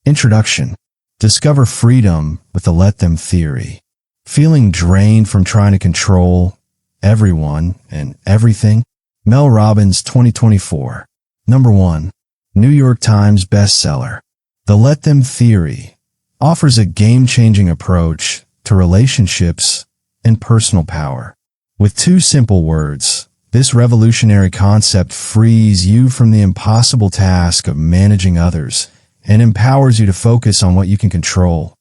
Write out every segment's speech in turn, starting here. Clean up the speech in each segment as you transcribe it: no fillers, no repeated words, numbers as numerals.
Introduction. Discover freedom with the let them theory. Feeling drained from trying to control everyone and everything? Mel Robbins, 2024. Number 1. New York Times bestseller. The Let Them Theory offers a game-changing approach to relationships and personal power. With 2 simple words, this revolutionary concept frees you from the impossible task of managing others and empowers you to focus on what you can control,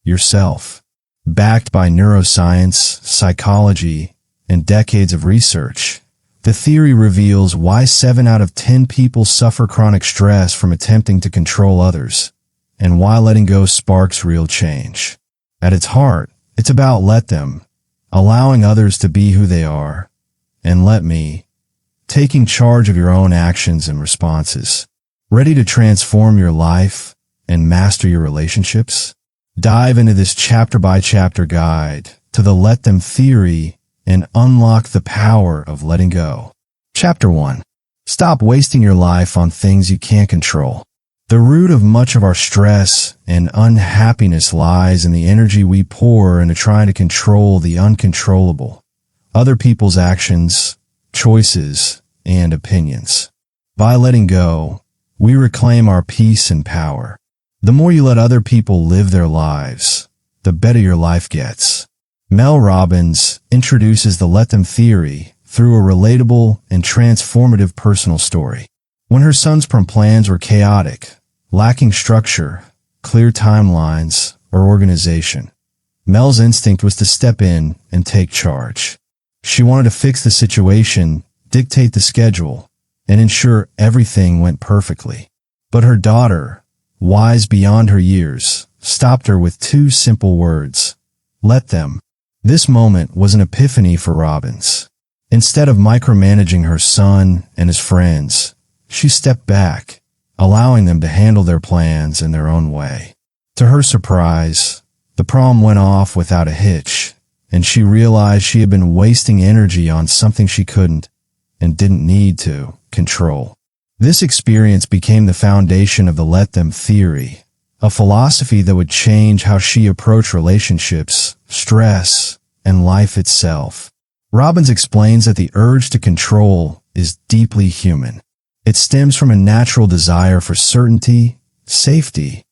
yourself. Backed by neuroscience, psychology, and decades of research, the theory reveals why 7 out of 10 people suffer chronic stress from attempting to control others, and why letting go sparks real change. At its heart, it's about let them, allowing others to be who they are, and let me, taking charge of your own actions and responses. Ready to transform your life and master your relationships? Dive into this chapter-by-chapter guide to the Let Them Theory and unlock the power of letting go. Chapter 1. Stop wasting your life on things you can't control. The root of much of our stress and unhappiness lies in the energy we pour into trying to control the uncontrollable, other people's actions, choices, and opinions. By letting go, we reclaim our peace and power. The more you let other people live their lives, the better your life gets. Mel Robbins introduces the Let Them Theory through a relatable and transformative personal story. When her son's plans were chaotic, lacking structure, clear timelines, or organization, Mel's instinct was to step in and take charge. She wanted to fix the situation, dictate the schedule, and ensure everything went perfectly. But her daughter, wise beyond her years, stopped her with 2 simple words: let them. This moment was an epiphany for Robbins. Instead of micromanaging her son and his friends, she stepped back, allowing them to handle their plans in their own way. To her surprise, the problem went off without a hitch, and she realized she had been wasting energy on something she couldn't and didn't need to control. This experience became the foundation of the Let Them Theory, a philosophy that would change how she approached relationships, stress, and life itself. Robbins explains that the urge to control is deeply human. It stems from a natural desire for certainty, safety,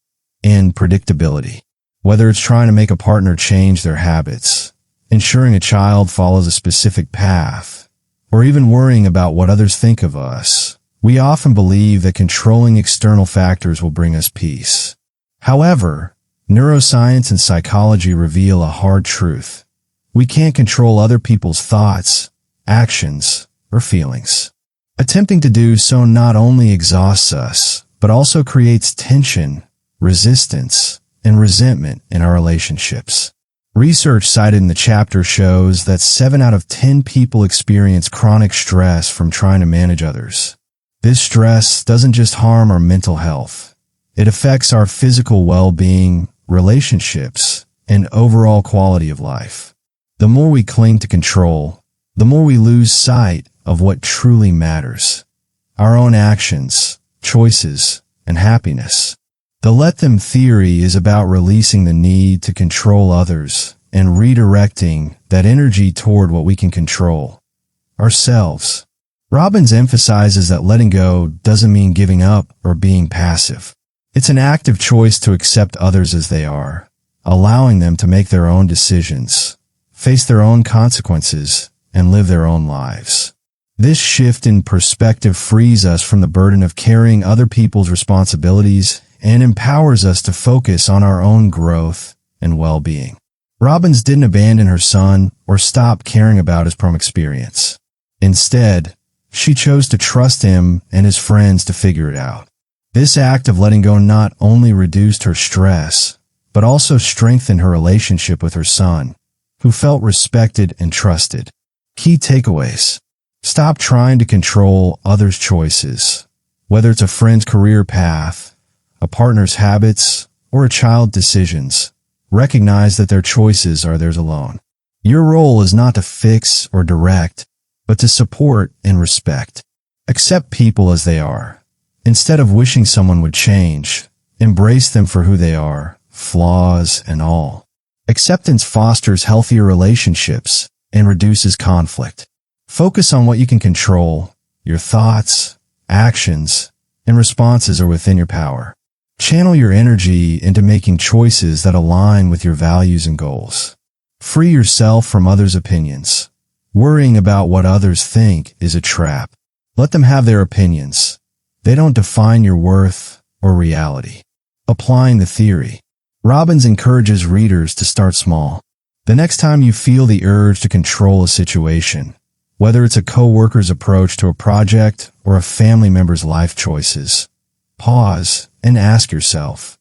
and predictability. Whether it's trying to make a partner change their habits, ensuring a child follows a specific path, or even worrying about what others think of us, we often believe that controlling external factors will bring us peace. However, neuroscience and psychology reveal a hard truth. We can't control other people's thoughts, actions, or feelings. Attempting to do so not only exhausts us, but also creates tension, resistance, and resentment in our relationships. Research cited in the chapter shows that 7 out of 10 people experience chronic stress from trying to manage others. This stress doesn't just harm our mental health. It affects our physical well-being, relationships, and overall quality of life. The more we cling to control, the more we lose sight of what truly matters: our own actions, choices, and happiness. The Let Them Theory is about releasing the need to control others and redirecting that energy toward what we can control: ourselves. Robbins emphasizes that letting go doesn't mean giving up or being passive. It's an active choice to accept others as they are, allowing them to make their own decisions, face their own consequences, and live their own lives. This shift in perspective frees us from the burden of carrying other people's responsibilities and empowers us to focus on our own growth and well-being. Robbins didn't abandon her son or stop caring about his experience. Instead, she chose to trust him and his friends to figure it out. This act of letting go not only reduced her stress, but also strengthened her relationship with her son, who felt respected and trusted. Key takeaways: stop trying to control others' choices. Whether it's a friend's career path, a partner's habits, or a child's decisions, recognize that their choices are theirs alone. Your role is not to fix or direct, but to support and respect. Accept people as they are. Instead of wishing someone would change, Embrace them for who they are, flaws and all. Acceptance fosters healthier relationships and reduces conflict. Focus on what you can control. Your thoughts, actions, and responses are within your power. Channel your energy into making choices that align with your values and goals. Free yourself from others' opinions. Worrying about what others think is a trap. Let them have their opinions. They don't define your worth or reality. Applying the theory. Robbins encourages readers to start small. The next time you feel the urge to control a situation, whether it's a coworker's approach to a project or a family member's life choices, pause and ask yourself,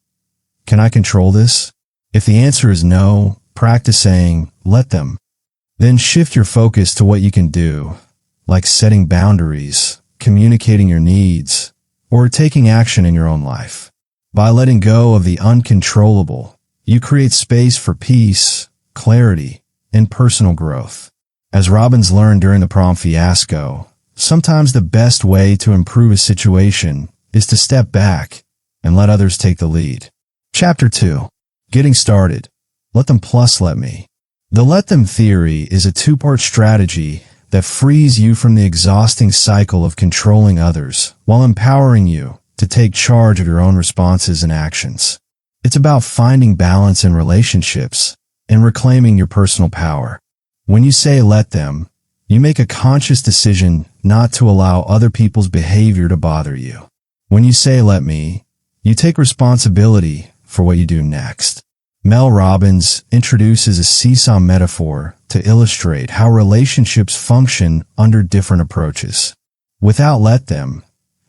can I control this? If the answer is no, practice saying, let them. Then shift your focus to what you can do, like setting boundaries, communicating your needs, or taking action in your own life. By letting go of the uncontrollable, you create space for peace, clarity, and personal growth. As Robbins learned during the prom fiasco, sometimes the best way to improve a situation is to step back and let others take the lead. Chapter 2. Getting started. Let them plus let me. The let them theory is a two-part strategy that frees you from the exhausting cycle of controlling others while empowering you to take charge of your own responses and actions. It's about finding balance in relationships and reclaiming your personal power. When you say let them, you make a conscious decision not to allow other people's behavior to bother you. When you say let me, you take responsibility for what you do next. Mel Robbins introduces a seesaw metaphor to illustrate how relationships function under different approaches. Without let them,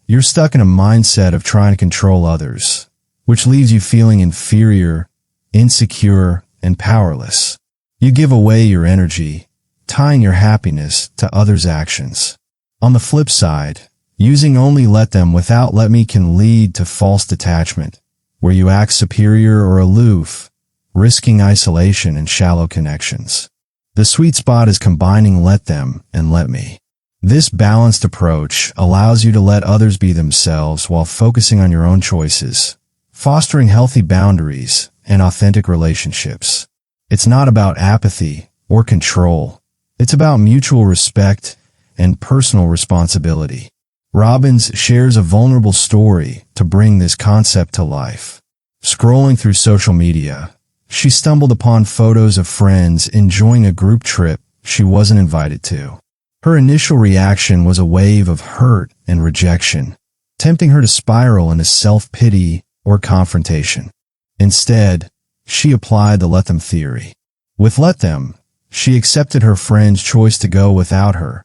you're stuck in a mindset of trying to control others, which leaves you feeling inferior, insecure, and powerless. You give away your energy, tying your happiness to others' actions. On the flip side, using only let them without let me can lead to false detachment, where you act superior or aloof, risking isolation and shallow connections. The sweet spot is combining let them and let me. This balanced approach allows you to let others be themselves while focusing on your own choices, fostering healthy boundaries and authentic relationships. It's not about apathy or control. It's about mutual respect and personal responsibility. Robbins shares a vulnerable story to bring this concept to life. Scrolling through social media, she stumbled upon photos of friends enjoying a group trip she wasn't invited to. Her initial reaction was a wave of hurt and rejection, tempting her to spiral into self-pity or confrontation. Instead, she applied the let them theory. With let them, she accepted her friend's choice to go without her,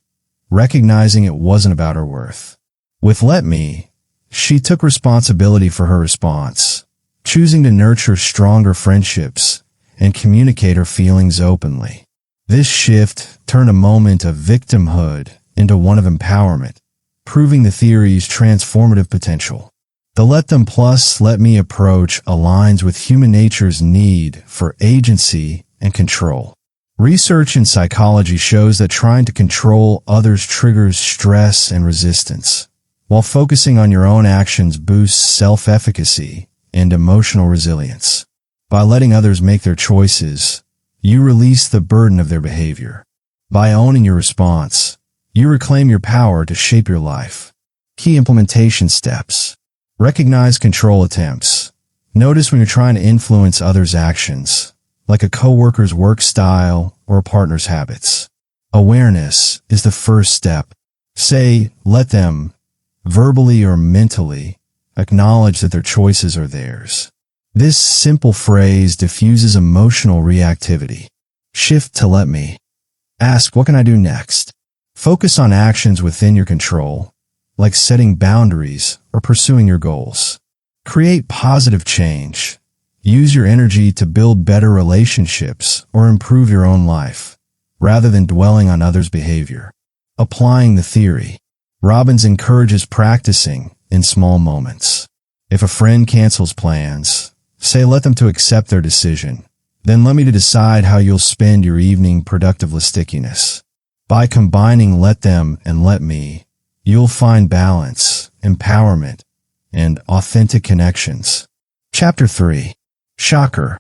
recognizing it wasn't about her worth. With let me, she took responsibility for her response, choosing to nurture stronger friendships and communicate her feelings openly. This shift turned a moment of victimhood into one of empowerment, proving the theory's transformative potential. The let them plus let me approach aligns with human nature's need for agency and control. Research in psychology shows that trying to control others triggers stress and resistance, while focusing on your own actions boosts self-efficacy and emotional resilience. By letting others make their choices, you release the burden of their behavior. By owning your response, you reclaim your power to shape your life. Key implementation steps. Recognize control attempts. Notice when you're trying to influence others' actions, like a coworker's work style or a partner's habits. Awareness is the first step. Say, let them, verbally or mentally, acknowledge that their choices are theirs. This simple phrase diffuses emotional reactivity. Shift to let me. Ask, what can I do next? Focus on actions within your control, like setting boundaries or pursuing your goals. Create positive change. Use your energy to build better relationships or improve your own life, rather than dwelling on others' behavior. Applying the theory. Robbins encourages practicing in small moments. If a friend cancels plans, say let them to accept their decision. Then let me to decide how you'll spend your evening productive with stickiness. By combining let them and let me, you'll find balance, empowerment, and authentic connections. Chapter 3. Shocker.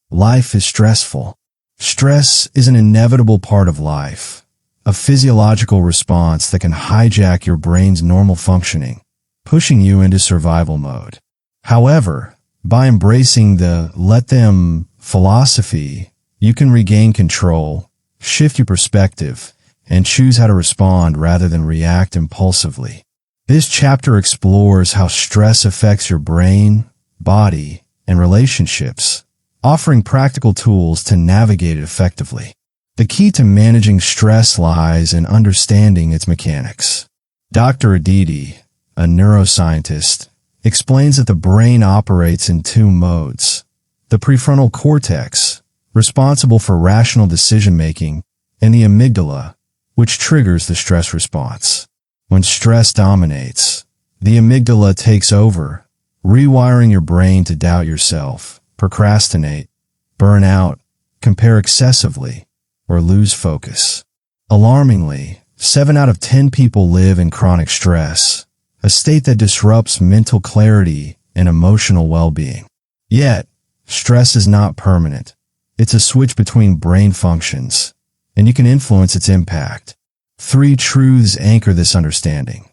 Life is stressful. Stress is an inevitable part of life, a physiological response that can hijack your brain's normal functioning, pushing you into survival mode. However, by embracing the let them philosophy, you can regain control, shift your perspective, and choose how to respond rather than react impulsively. This chapter explores how stress affects your brain, body, and relationships, offering practical tools to navigate it effectively. The key to managing stress lies in understanding its mechanics. Dr. Aditi, a neuroscientist, explains that the brain operates in two modes: the prefrontal cortex, responsible for rational decision-making, and the amygdala, which triggers the stress response. When stress dominates, the amygdala takes over, rewiring your brain to doubt yourself, procrastinate, burn out, compare excessively, or lose focus. Alarmingly, 7 out of 10 people live in chronic stress, a state that disrupts mental clarity and emotional well-being. Yet, stress is not permanent. It's a switch between brain functions, and you can influence its impact. 3 truths anchor this understanding.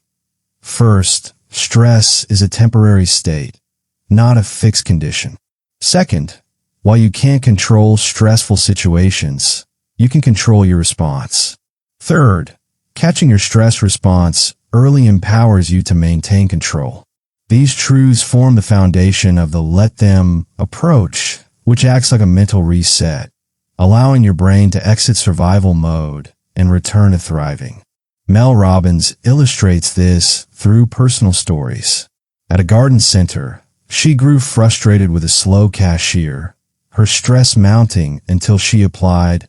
First, stress is a temporary state, not a fixed condition. Second, while you can't control stressful situations, you can control your response. Third, catching your stress response early empowers you to maintain control. These truths form the foundation of the let them approach, which acts like a mental reset, allowing your brain to exit survival mode and return to thriving. Mel Robbins illustrates this through personal stories. At a garden center, she grew frustrated with a slow cashier, her stress mounting until she applied,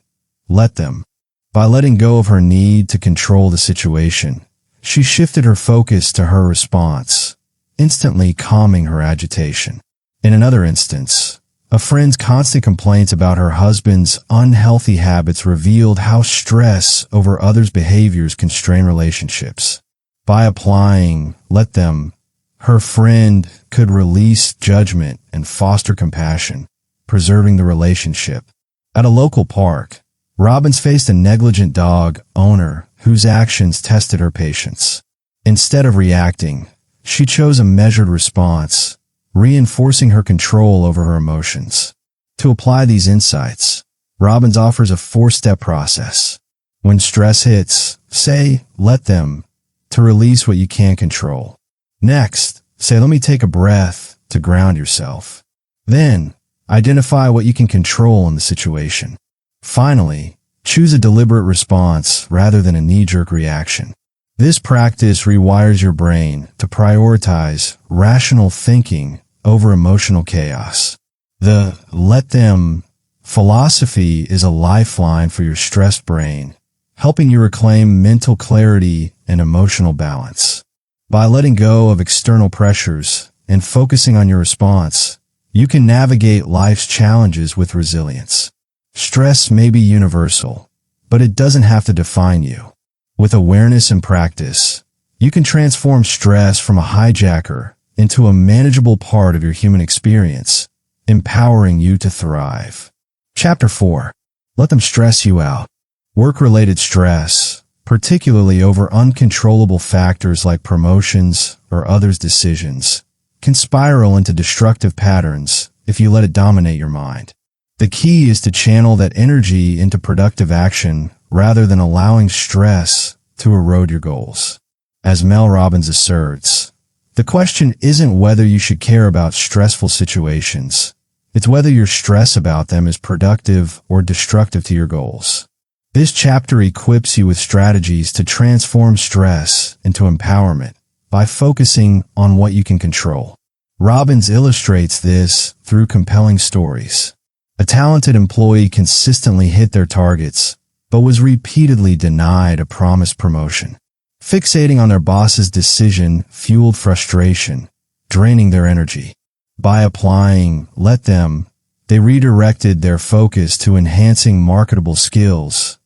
let them. By letting go of her need to control the situation, she shifted her focus to her response, instantly calming her agitation. In another instance, a friend's constant complaints about her husband's unhealthy habits revealed how stress over others' behaviors can strain relationships. By applying, let them, her friend could release judgment and foster compassion, preserving the relationship. At a local park, Robbins faced a negligent dog owner whose actions tested her patience. Instead of reacting, she chose a measured response, reinforcing her control over her emotions. To apply these insights, Robbins offers a 4-step process. When stress hits, say, let them, to release what you can't control. Next, say, let me take a breath to ground yourself. Then, identify what you can control in the situation. Finally, choose a deliberate response rather than a knee-jerk reaction. This practice rewires your brain to prioritize rational thinking over emotional chaos. The let them philosophy is a lifeline for your stressed brain, helping you reclaim mental clarity and emotional balance. By letting go of external pressures and focusing on your response, you can navigate life's challenges with resilience. Stress may be universal, but it doesn't have to define you. With awareness and practice, you can transform stress from a hijacker into a manageable part of your human experience, empowering you to thrive. Chapter 4. Let them stress you out. Work-related stress, particularly over uncontrollable factors like promotions or others' decisions, can spiral into destructive patterns if you let it dominate your mind. The key is to channel that energy into productive action rather than allowing stress to erode your goals. As Mel Robbins asserts, the question isn't whether you should care about stressful situations. It's whether your stress about them is productive or destructive to your goals. This chapter equips you with strategies to transform stress into empowerment by focusing on what you can control. Robbins illustrates this through compelling stories. A talented employee consistently hit their targets, but was repeatedly denied a promised promotion. Fixating on their boss's decision fueled frustration, draining their energy. By applying let them, they redirected their focus to enhancing marketable skills,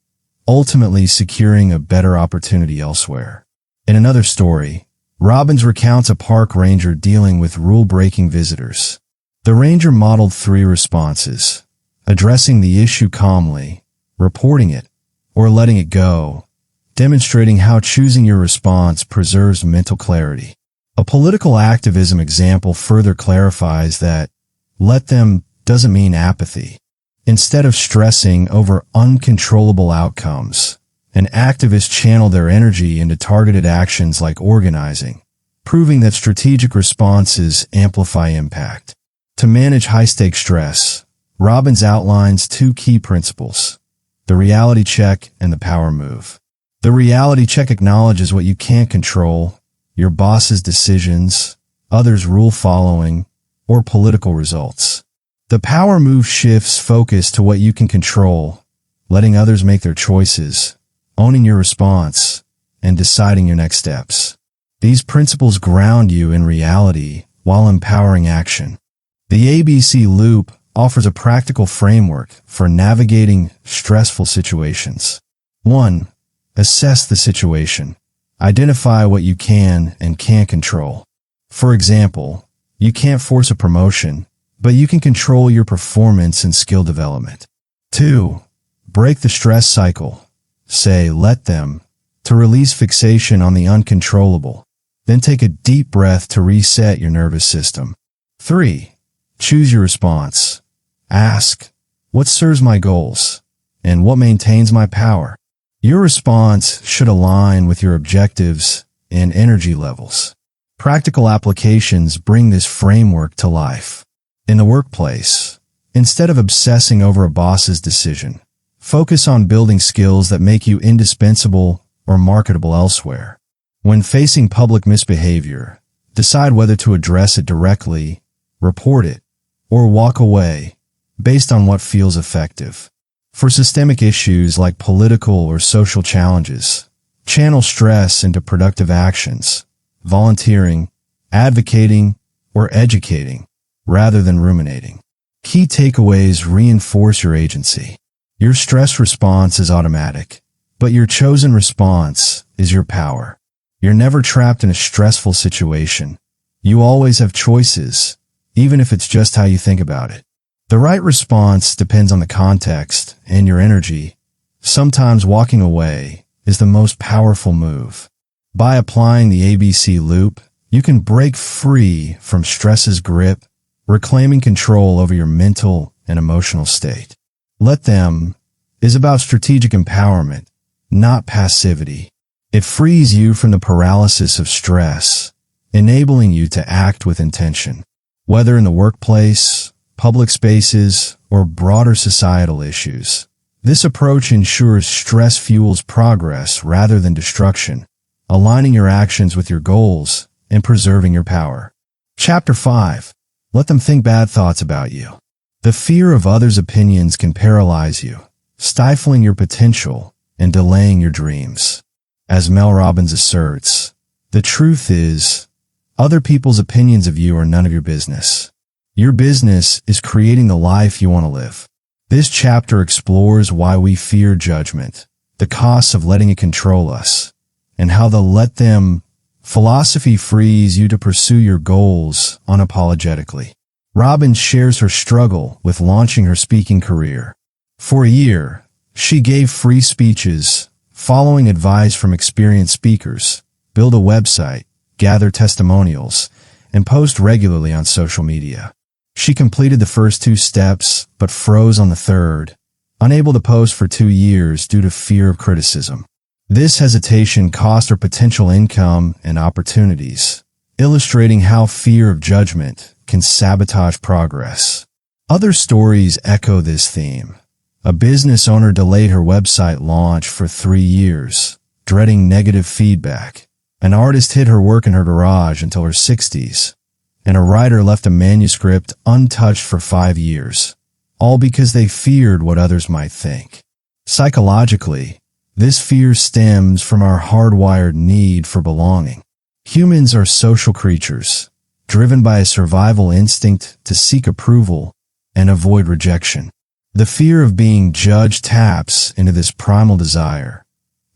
ultimately securing a better opportunity elsewhere. In another story, Robbins recounts a park ranger dealing with rule-breaking visitors. The ranger modeled 3 responses: addressing the issue calmly, reporting it, or letting it go, demonstrating how choosing your response preserves mental clarity. A political activism example further clarifies that let them doesn't mean apathy. Instead of stressing over uncontrollable outcomes, an activist channeled their energy into targeted actions like organizing, proving that strategic responses amplify impact. To manage high-stakes stress, Robbins outlines 2 key principles: the reality check and the power move. The reality check acknowledges what you can't control: your boss's decisions, others' rule following, or political results. The power move shifts focus to what you can control, letting others make their choices, owning your response, and deciding your next steps. These principles ground you in reality while empowering action. The ABC Loop offers a practical framework for navigating stressful situations. 1. Assess the situation. Identify what you can and can't control. For example, you can't force a promotion, but you can control your performance and skill development. 2. Break the stress cycle. Say, let them, to release fixation on the uncontrollable. Then take a deep breath to reset your nervous system. 3. Choose your response. Ask, what serves my goals? And what maintains my power? Your response should align with your objectives and energy levels. Practical applications bring this framework to life. In the workplace, instead of obsessing over a boss's decision, focus on building skills that make you indispensable or marketable elsewhere. When facing public misbehavior, decide whether to address it directly, report it, or walk away based on what feels effective. For systemic issues like political or social challenges, channel stress into productive actions, volunteering, advocating, or educating, rather than ruminating. Key takeaways reinforce your agency. Your stress response is automatic, but your chosen response is your power. You're never trapped in a stressful situation. You always have choices, even if it's just how you think about it. The right response depends on the context and your energy. Sometimes walking away is the most powerful move. By applying the ABC Loop, you can break free from stress's grip, reclaiming control over your mental and emotional state. Let them is about strategic empowerment, not passivity. It frees you from the paralysis of stress, enabling you to act with intention. Whether in the workplace, public spaces, or broader societal issues, this approach ensures stress fuels progress rather than destruction, aligning your actions with your goals and preserving your power. Chapter 5. Let them think bad thoughts about you. The fear of others' opinions can paralyze you, stifling your potential and delaying your dreams. As Mel Robbins asserts, the truth is, other people's opinions of you are none of your business. Your business is creating the life you want to live. This chapter explores why we fear judgment, the costs of letting it control us, and how the let them philosophy frees you to pursue your goals unapologetically. Robbins shares her struggle with launching her speaking career. For a year, she gave free speeches, following advice from experienced speakers, build a website, gather testimonials, and post regularly on social media. She completed the first 2 steps, but froze on the third, unable to post for 2 years due to fear of criticism. This hesitation cost her potential income and opportunities, illustrating how fear of judgment can sabotage progress. Other stories echo this theme. A business owner delayed her website launch for 3 years, dreading negative feedback. An artist hid her work in her garage until her 60s, and a writer left a manuscript untouched for 5 years, all because they feared what others might think. Psychologically, this fear stems from our hardwired need for belonging. Humans are social creatures, driven by a survival instinct to seek approval and avoid rejection. The fear of being judged taps into this primal desire,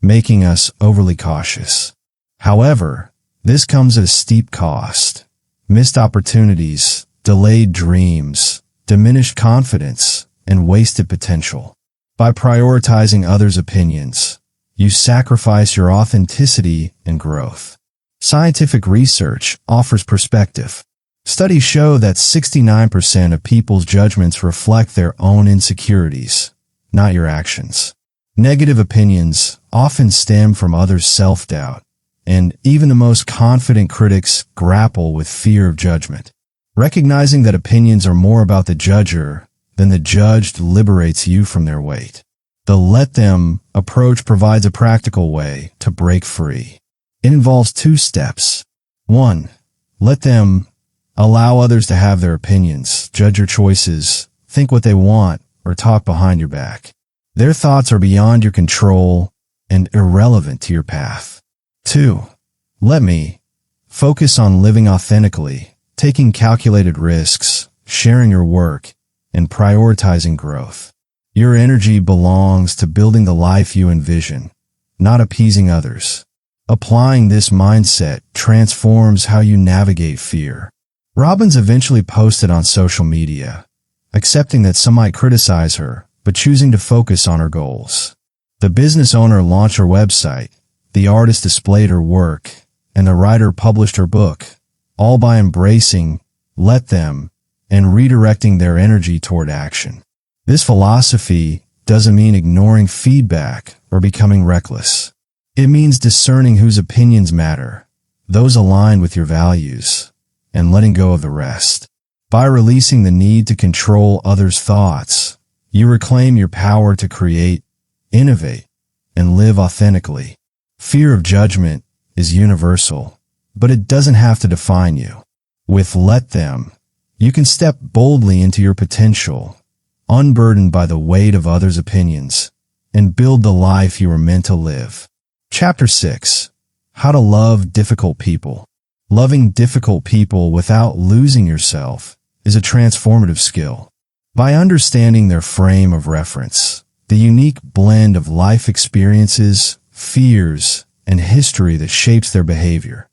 making us overly cautious. However, this comes at a steep cost. Missed opportunities, delayed dreams, diminished confidence, and wasted potential. By prioritizing others' opinions, you sacrifice your authenticity and growth. Scientific research offers perspective. Studies show that 69% of people's judgments reflect their own insecurities, not your actions. Negative opinions often stem from others' self-doubt, and even the most confident critics grapple with fear of judgment. Recognizing that opinions are more about the judger than the judged liberates you from their weight. The let them approach provides a practical way to break free. It involves 2 steps. 1. Let them. Allow others to have their opinions, judge your choices, think what they want, or talk behind your back. Their thoughts are beyond your control and irrelevant to your path. 2. Let me. Focus on living authentically, taking calculated risks, sharing your work, and prioritizing growth. Your energy belongs to building the life you envision, not appeasing others. Applying this mindset transforms how you navigate fear. Robbins eventually posted on social media, accepting that some might criticize her, but choosing to focus on her goals. The business owner launched her website, the artist displayed her work, and the writer published her book, all by embracing, let them, and redirecting their energy toward action. This philosophy doesn't mean ignoring feedback or becoming reckless. It means discerning whose opinions matter, those aligned with your values, and letting go of the rest. By releasing the need to control others' thoughts, you reclaim your power to create, innovate, and live authentically. Fear of judgment is universal, but it doesn't have to define you. With let them, you can step boldly into your potential, unburdened by the weight of others' opinions, and build the life you were meant to live. Chapter 6. How to Love Difficult People. Loving difficult people without losing yourself is a transformative skill. By understanding their frame of reference, the unique blend of life experiences, fears, and history that shapes their behavior,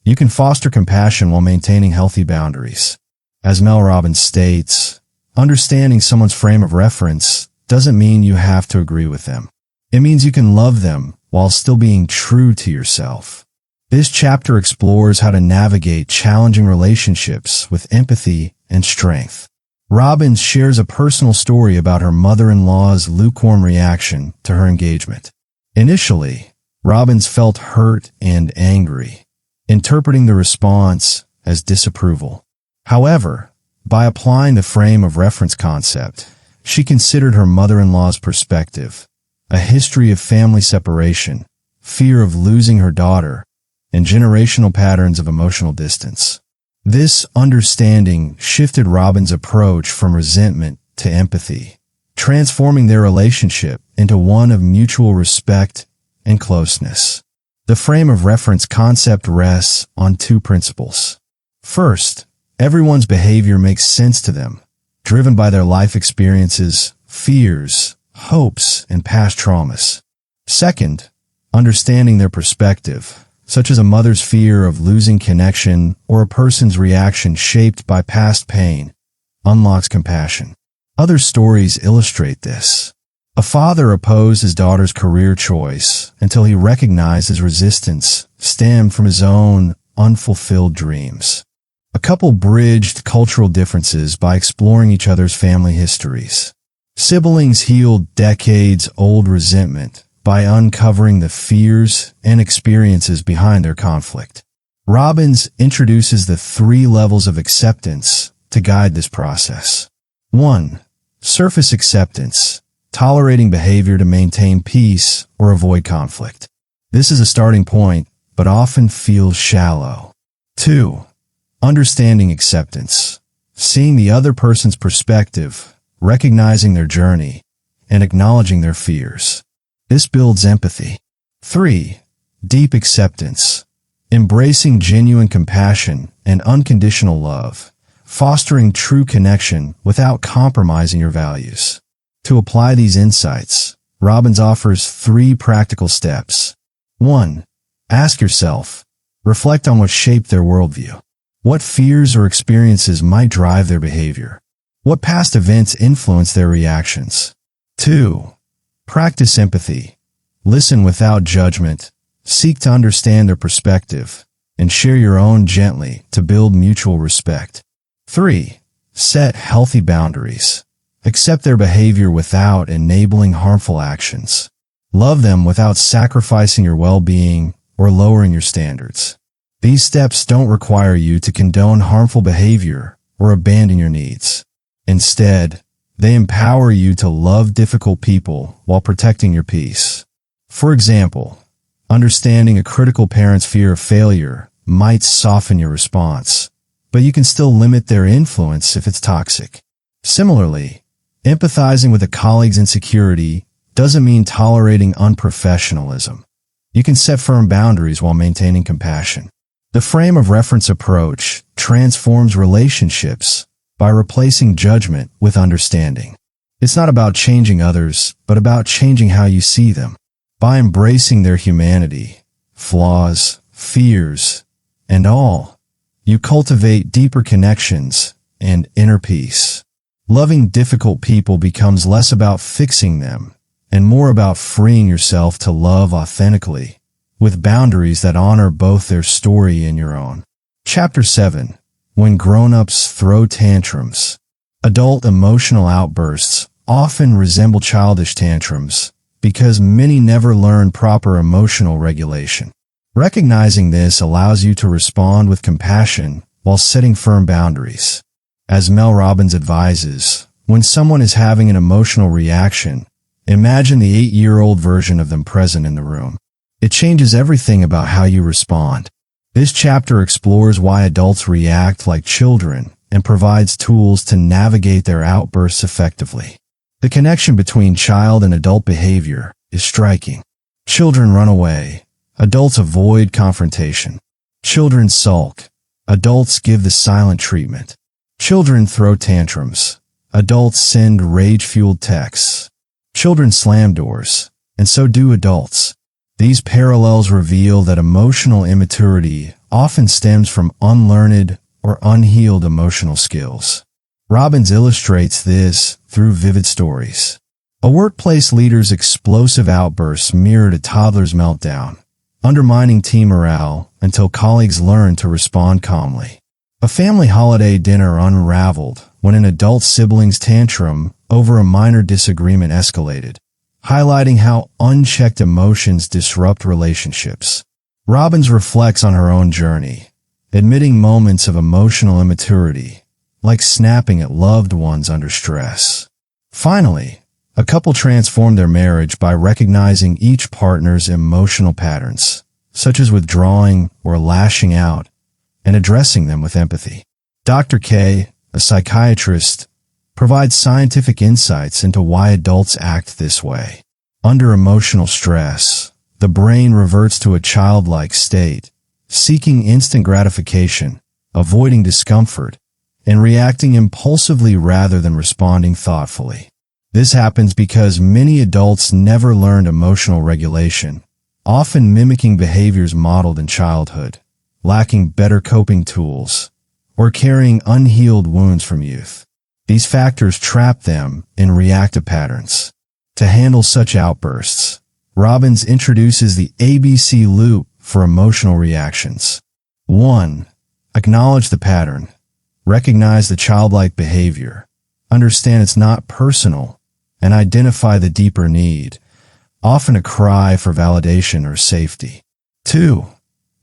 you can foster compassion while maintaining healthy boundaries. As Mel Robbins states, understanding someone's frame of reference doesn't mean you have to agree with them. It means you can love them while still being true to yourself. This chapter explores how to navigate challenging relationships with empathy and strength. Robbins shares a personal story about her mother-in-law's lukewarm reaction to her engagement. Initially, Robbins felt hurt and angry, interpreting the response as disapproval. However, by applying the frame of reference concept, she considered her mother-in-law's perspective, a history of family separation, fear of losing her daughter, and generational patterns of emotional distance. This understanding shifted Robbins' approach from resentment to empathy, transforming their relationship into one of mutual respect and closeness. The frame of reference concept rests on 2 principles. First, everyone's behavior makes sense to them, driven by their life experiences, fears, hopes, and past traumas. Second, understanding their perspective, such as a mother's fear of losing connection or a person's reaction shaped by past pain, unlocks compassion. Other stories illustrate this. A father opposed his daughter's career choice until he recognized his resistance stemmed from his own unfulfilled dreams. A couple bridged cultural differences by exploring each other's family histories. Siblings healed decades-old resentment by uncovering the fears and experiences behind their conflict. Robbins introduces the 3 levels of acceptance to guide this process. 1. Surface acceptance, tolerating behavior to maintain peace or avoid conflict. This is a starting point, but often feels shallow. 2. Understanding acceptance, seeing the other person's perspective, recognizing their journey, and acknowledging their fears. This builds empathy. 3. Deep acceptance, embracing genuine compassion and unconditional love, fostering true connection without compromising your values. To apply these insights, Robbins offers 3 practical steps. 1. Ask yourself, reflect on what shaped their worldview. What fears or experiences might drive their behavior? What past events influence their reactions? 2. Practice empathy. Listen without judgment. Seek to understand their perspective and share your own gently to build mutual respect. 3. Set healthy boundaries. Accept their behavior without enabling harmful actions. Love them without sacrificing your well-being or lowering your standards. These steps don't require you to condone harmful behavior or abandon your needs. Instead, they empower you to love difficult people while protecting your peace. For example, understanding a critical parent's fear of failure might soften your response, but you can still limit their influence if it's toxic. Similarly, empathizing with a colleague's insecurity doesn't mean tolerating unprofessionalism. You can set firm boundaries while maintaining compassion. The frame of reference approach transforms relationships by replacing judgment with understanding. It's not about changing others, but about changing how you see them. By embracing their humanity, flaws, fears, and all, you cultivate deeper connections and inner peace. Loving difficult people becomes less about fixing them and more about freeing yourself to love authentically, with boundaries that honor both their story and your own. Chapter 7. When grown-ups throw tantrums. Adult emotional outbursts often resemble childish tantrums because many never learn proper emotional regulation. Recognizing this allows you to respond with compassion while setting firm boundaries. As Mel Robbins advises, when someone is having an emotional reaction, imagine the 8-year-old version of them present in the room. It changes everything about how you respond. This chapter explores why adults react like children and provides tools to navigate their outbursts effectively. The connection between child and adult behavior is striking. Children run away. Adults avoid confrontation. Children sulk. Adults give the silent treatment. Children throw tantrums. Adults send rage-fueled texts. Children slam doors, and so do adults. These parallels reveal that emotional immaturity often stems from unlearned or unhealed emotional skills. Robbins illustrates this through vivid stories. A workplace leader's explosive outbursts mirrored a toddler's meltdown, undermining team morale until colleagues learned to respond calmly. A family holiday dinner unraveled when an adult sibling's tantrum over a minor disagreement escalated, highlighting how unchecked emotions disrupt relationships. Robbins reflects on her own journey, admitting moments of emotional immaturity, like snapping at loved ones under stress. Finally, a couple transformed their marriage by recognizing each partner's emotional patterns, such as withdrawing or lashing out, and addressing them with empathy. Dr. K, a psychiatrist, provides scientific insights into why adults act this way. Under emotional stress, the brain reverts to a childlike state, seeking instant gratification, avoiding discomfort, and reacting impulsively rather than responding thoughtfully. This happens because many adults never learned emotional regulation, often mimicking behaviors modeled in childhood, lacking better coping tools, or carrying unhealed wounds from youth. These factors trap them in reactive patterns. To handle such outbursts, Robbins introduces the ABC loop for emotional reactions. 1. Acknowledge the pattern. Recognize the childlike behavior. Understand it's not personal, and identify the deeper need, often a cry for validation or safety. 2.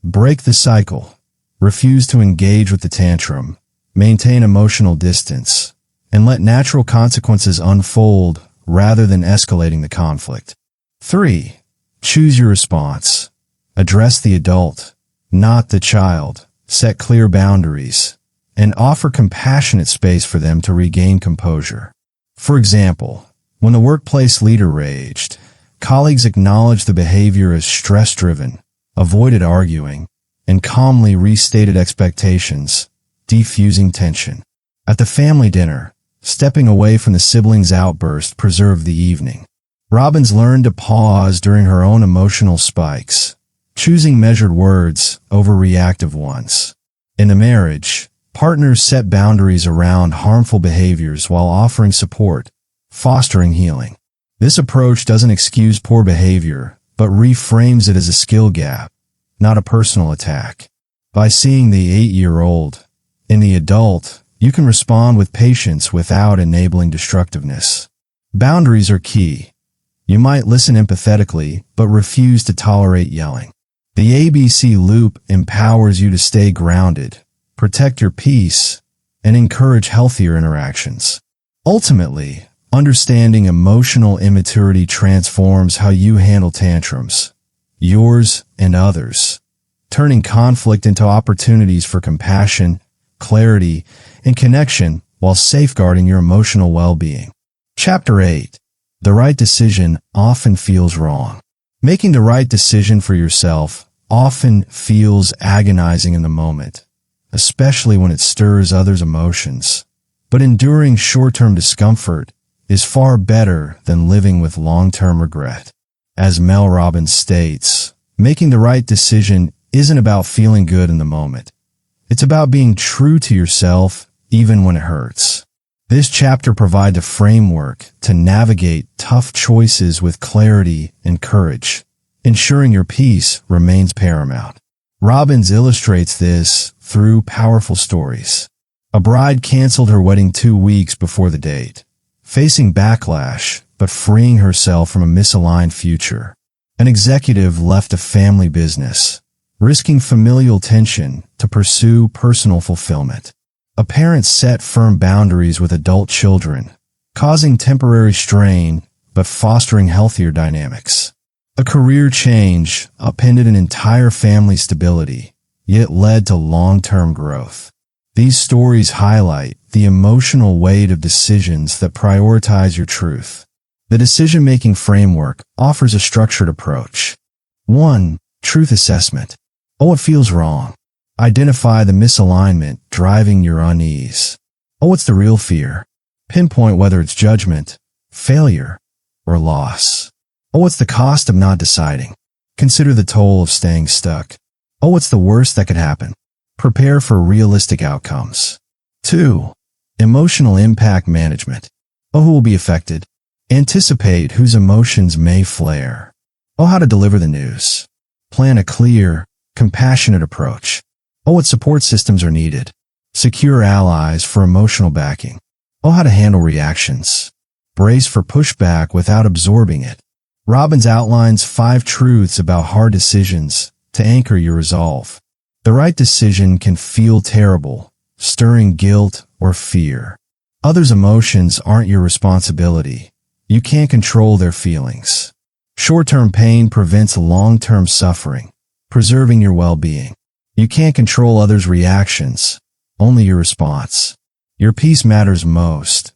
Break the cycle. Refuse to engage with the tantrum. Maintain emotional distance, and let natural consequences unfold rather than escalating the conflict. 3. Choose your response. Address the adult, not the child. Set clear boundaries, and offer compassionate space for them to regain composure. For example, when the workplace leader raged, colleagues acknowledged the behavior as stress-driven, avoided arguing, and calmly restated expectations, defusing tension. At the family dinner, stepping away from the siblings' outburst preserved the evening. Robbins learned to pause during her own emotional spikes, choosing measured words over reactive ones. In the marriage, partners set boundaries around harmful behaviors while offering support, fostering healing. This approach doesn't excuse poor behavior, but reframes it as a skill gap, not a personal attack. By seeing the 8-year-old in the adult, you can respond with patience without enabling destructiveness. Boundaries are key. You might listen empathetically, but refuse to tolerate yelling. The ABC loop empowers you to stay grounded, protect your peace, and encourage healthier interactions. Ultimately, understanding emotional immaturity transforms how you handle tantrums, yours and others, turning conflict into opportunities for compassion, clarity, and connection while safeguarding your emotional well-being. Chapter 8. The right decision often feels wrong. Making the right decision for yourself often feels agonizing in the moment, especially when it stirs others' emotions. But enduring short-term discomfort is far better than living with long-term regret. As Mel Robbins states, making the right decision isn't about feeling good in the moment. It's about being true to yourself even when it hurts. This chapter provides a framework to navigate tough choices with clarity and courage, ensuring your peace remains paramount. Robbins illustrates this through powerful stories. A bride canceled her wedding 2 weeks before the date, facing backlash but freeing herself from a misaligned future. An executive left a family business, risking familial tension to pursue personal fulfillment. A parent set firm boundaries with adult children, causing temporary strain but fostering healthier dynamics. A career change upended an entire family's stability, yet led to long-term growth. These stories highlight the emotional weight of decisions that prioritize your truth. The decision-making framework offers a structured approach. 1. Truth assessment. Oh, it feels wrong. Identify the misalignment driving your unease. Oh, what's the real fear? Pinpoint whether it's judgment, failure, or loss. Oh, what's the cost of not deciding? Consider the toll of staying stuck. Oh, what's the worst that could happen? Prepare for realistic outcomes. 2. Emotional impact management. Oh, who will be affected? Anticipate whose emotions may flare. Oh, how to deliver the news. Plan a clear, compassionate approach. Oh, what support systems are needed. Secure allies for emotional backing. Oh, how to handle reactions. Brace for pushback without absorbing it. Robbins outlines 5 truths about hard decisions to anchor your resolve. The right decision can feel terrible, stirring guilt or fear. Others' emotions aren't your responsibility. You can't control their feelings. Short-term pain prevents long-term suffering, preserving your well-being. You can't control others' reactions, only your response. Your peace matters most,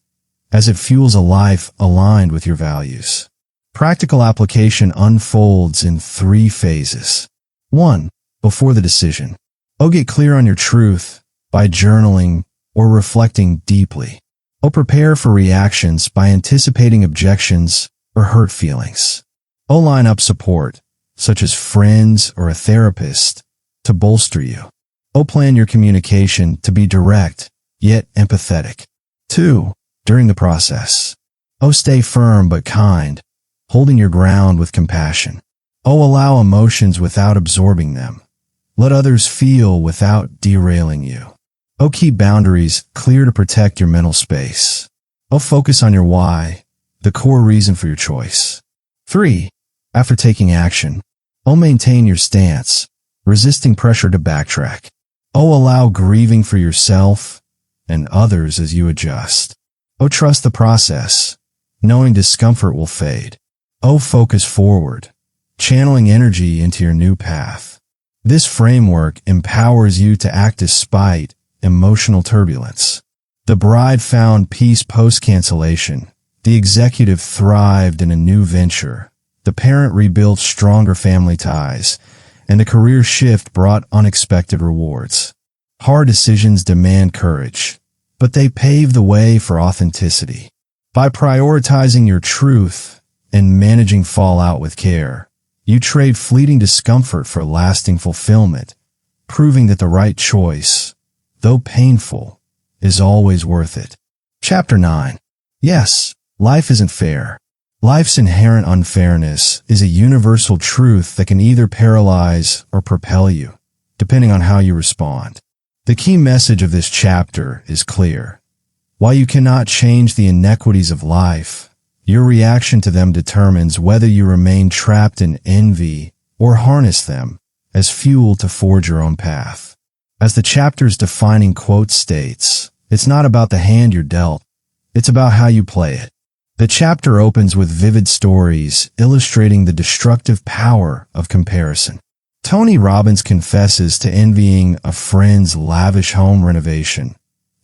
as it fuels a life aligned with your values. Practical application unfolds in 3 phases. 1. Before the decision. Oh, get clear on your truth by journaling or reflecting deeply. Oh, prepare for reactions by anticipating objections or hurt feelings. Oh, line up support, such as friends or a therapist, to bolster you. Oh, plan your communication to be direct, yet empathetic. 2. During the process. Oh, stay firm but kind, holding your ground with compassion. Oh, allow emotions without absorbing them. Let others feel without derailing you. Oh, keep boundaries clear to protect your mental space. Oh, focus on your why, the core reason for your choice. 3. After taking action. Oh, maintain your stance, resisting pressure to backtrack. Oh, allow grieving for yourself and others as you adjust. Oh, trust the process, knowing discomfort will fade. Oh, focus forward, channeling energy into your new path. This framework empowers you to act despite emotional turbulence. The bride found peace post-cancellation. The executive thrived in a new venture. The parent rebuilt stronger family ties, and the career shift brought unexpected rewards. Hard decisions demand courage, but they pave the way for authenticity. By prioritizing your truth and managing fallout with care, you trade fleeting discomfort for lasting fulfillment, proving that the right choice though painful, is always worth it. Chapter 9. Yes, life isn't fair. Life's inherent unfairness is a universal truth that can either paralyze or propel you, depending on how you respond. The key message of this chapter is clear. While you cannot change the inequities of life, your reaction to them determines whether you remain trapped in envy or harness them as fuel to forge your own path. As the chapter's defining quote states, it's not about the hand you're dealt, it's about how you play it. The chapter opens with vivid stories illustrating the destructive power of comparison. Tony Robbins confesses to envying a friend's lavish home renovation,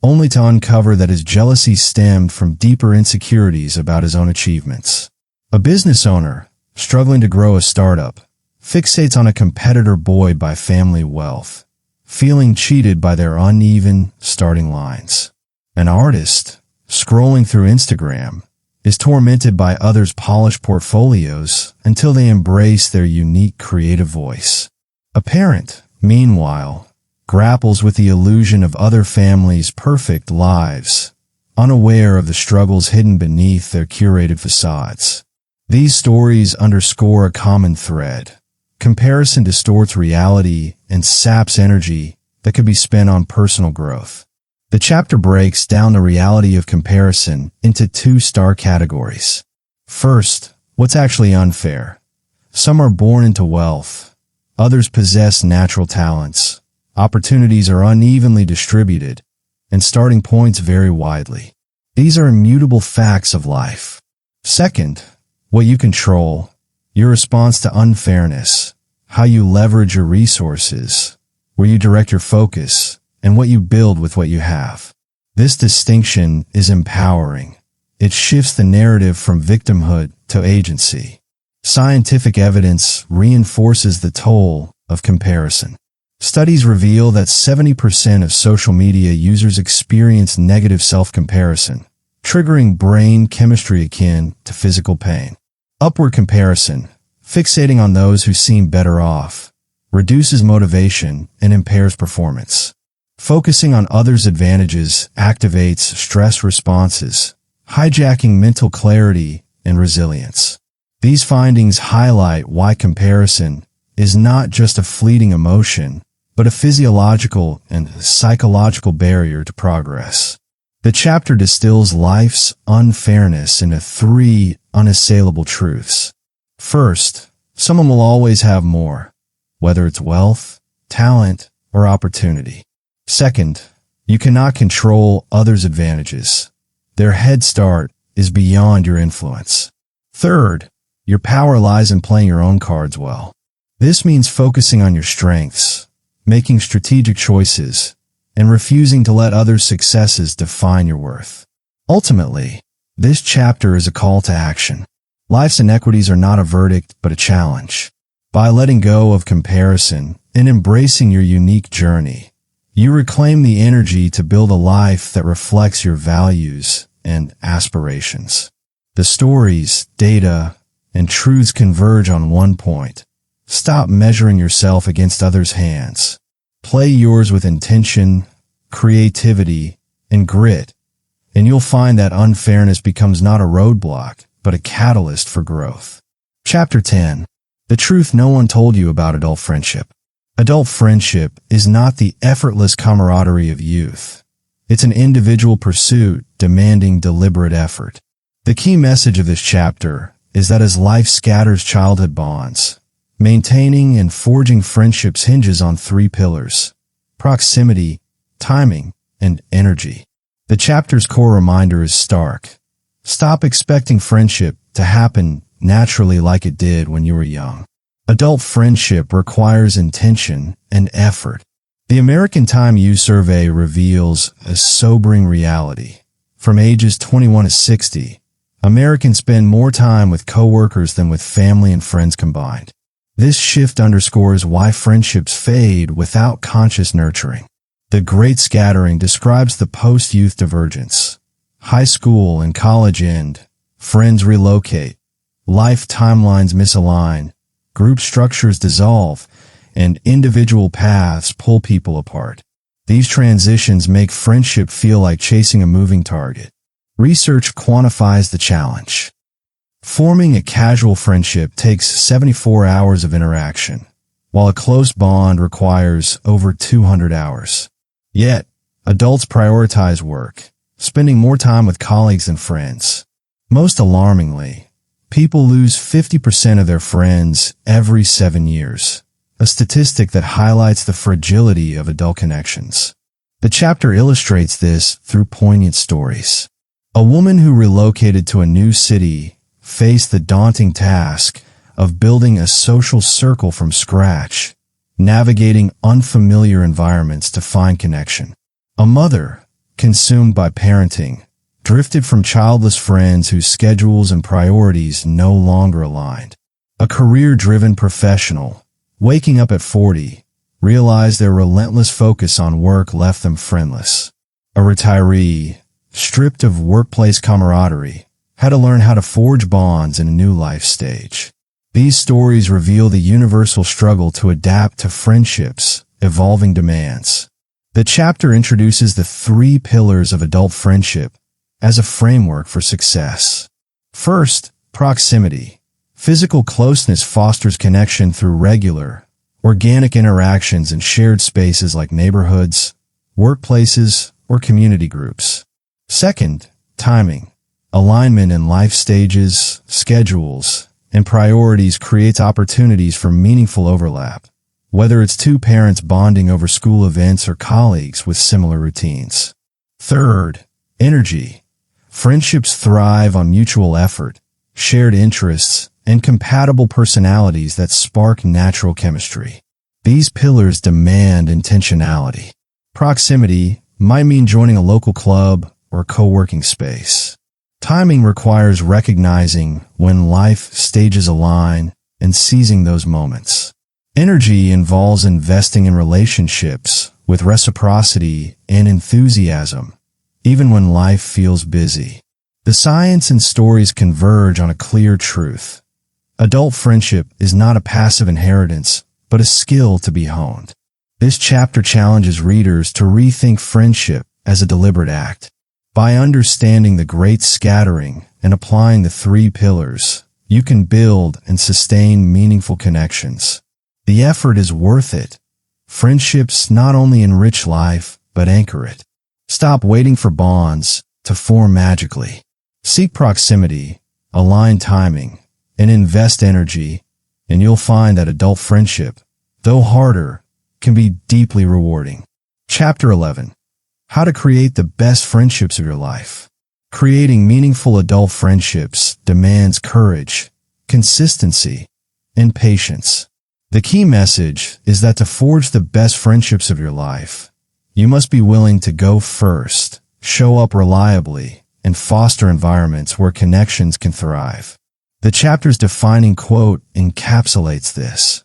only to uncover that his jealousy stemmed from deeper insecurities about his own achievements. A business owner, struggling to grow a startup, fixates on a competitor buoyed by family wealth, feeling cheated by their uneven starting lines. An artist, scrolling through Instagram, is tormented by others' polished portfolios until they embrace their unique creative voice. A parent, meanwhile, grapples with the illusion of other families' perfect lives, unaware of the struggles hidden beneath their curated facades. These stories underscore a common thread. Comparison distorts reality and saps energy that could be spent on personal growth. The chapter breaks down the reality of comparison into two stark categories. First, what's actually unfair. Some are born into wealth. Others possess natural talents. Opportunities are unevenly distributed, and starting points vary widely. These are immutable facts of life. Second, what you control. Your response to unfairness. How you leverage your resources. Where you direct your focus. And what you build with what you have. This distinction is empowering. It shifts the narrative from victimhood to agency. Scientific evidence reinforces the toll of comparison. Studies reveal that 70% of social media users experience negative self-comparison, triggering brain chemistry akin to physical pain. Upward comparison, fixating on those who seem better off, reduces motivation and impairs performance. Focusing on others' advantages activates stress responses, hijacking mental clarity and resilience. These findings highlight why comparison is not just a fleeting emotion, but a physiological and psychological barrier to progress. The chapter distills life's unfairness into three unassailable truths. First, someone will always have more, whether it's wealth, talent, or opportunity. Second, you cannot control others' advantages. Their head start is beyond your influence. Third, your power lies in playing your own cards well. This means focusing on your strengths, making strategic choices, and refusing to let others' successes define your worth. Ultimately, this chapter is a call to action. Life's inequities are not a verdict, but a challenge. By letting go of comparison and embracing your unique journey, you reclaim the energy to build a life that reflects your values and aspirations. The stories, data, and truths converge on one point. Stop measuring yourself against others' hands. Play yours with intention, creativity, and grit, and you'll find that unfairness becomes not a roadblock, but a catalyst for growth. Chapter 10. The truth no one told you about adult friendship. Adult friendship is not the effortless camaraderie of youth. It's an individual pursuit demanding deliberate effort. The key message of this chapter is that as life scatters childhood bonds, maintaining and forging friendships hinges on three pillars: proximity, timing, and energy. The chapter's core reminder is stark. Stop expecting friendship to happen naturally like it did when you were young. Adult friendship requires intention and effort. The American Time U survey reveals a sobering reality. From ages 21 to 60, Americans spend more time with coworkers than with family and friends combined. This shift underscores why friendships fade without conscious nurturing. The Great Scattering describes the post-youth divergence. High school and college end, friends relocate, life timelines misalign, group structures dissolve, and individual paths pull people apart. These transitions make friendship feel like chasing a moving target. Research quantifies the challenge. Forming a casual friendship takes 74 hours of interaction, while a close bond requires over 200 hours. Yet, adults prioritize work, spending more time with colleagues than friends. Most alarmingly, people lose 50% of their friends every 7 years, a statistic that highlights the fragility of adult connections. The chapter illustrates this through poignant stories. A woman who relocated to a new city faced the daunting task of building a social circle from scratch, navigating unfamiliar environments to find connection. A mother, consumed by parenting, drifted from childless friends whose schedules and priorities no longer aligned. A career-driven professional, waking up at 40, realized their relentless focus on work left them friendless. A retiree, stripped of workplace camaraderie, had to learn how to forge bonds in a new life stage. These stories reveal the universal struggle to adapt to friendships' evolving demands. The chapter introduces the 3 pillars of adult friendship as a framework for success. First, proximity. Physical closeness fosters connection through regular, organic interactions in shared spaces like neighborhoods, workplaces, or community groups. Second, timing. Alignment in life stages, schedules, and priorities creates opportunities for meaningful overlap, whether it's 2 parents bonding over school events or colleagues with similar routines. Third, energy. Friendships thrive on mutual effort, shared interests, and compatible personalities that spark natural chemistry. These pillars demand intentionality. Proximity might mean joining a local club or co-working space. Timing requires recognizing when life stages align and seizing those moments. Energy involves investing in relationships with reciprocity and enthusiasm, even when life feels busy. The science and stories converge on a clear truth. Adult friendship is not a passive inheritance, but a skill to be honed. This chapter challenges readers to rethink friendship as a deliberate act. By understanding the great scattering and applying the 3 pillars, you can build and sustain meaningful connections. The effort is worth it. Friendships not only enrich life, but anchor it. Stop waiting for bonds to form magically. Seek proximity, align timing, and invest energy, and you'll find that adult friendship, though harder, can be deeply rewarding. Chapter 11. How to create the best friendships of your life. Creating meaningful adult friendships demands courage, consistency, and patience. The key message is that to forge the best friendships of your life, you must be willing to go first, show up reliably, and foster environments where connections can thrive. The chapter's defining quote encapsulates this.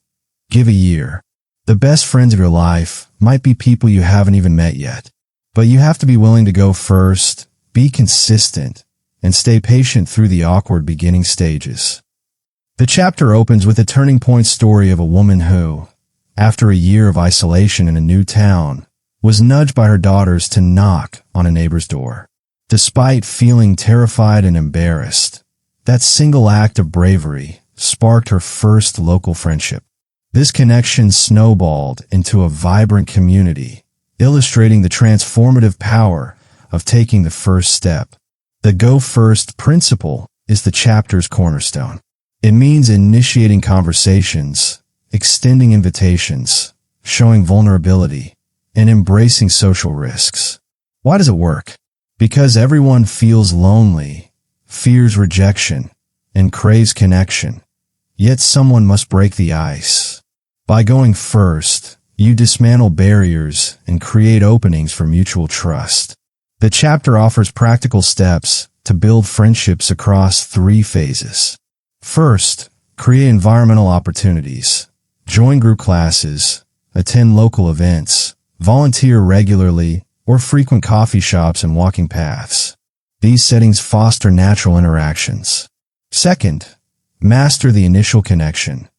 Give a year. The best friends of your life might be people you haven't even met yet. But you have to be willing to go first, be consistent, and stay patient through the awkward beginning stages. The chapter opens with a turning point story of a woman who, after a year of isolation in a new town, was nudged by her daughters to knock on a neighbor's door. Despite feeling terrified and embarrassed, that single act of bravery sparked her first local friendship. This connection snowballed into a vibrant community, illustrating the transformative power of taking the first step. The Go First principle is the chapter's cornerstone. It means initiating conversations, extending invitations, showing vulnerability, and embracing social risks. Why does it work? Because everyone feels lonely, fears rejection, and craves connection. Yet someone must break the ice. By going first, you dismantle barriers and create openings for mutual trust. The chapter offers practical steps to build friendships across 3 phases. First, create environmental opportunities. Join group classes, attend local events, volunteer regularly, or frequent coffee shops and walking paths. These settings foster natural interactions. Second, master the initial connection.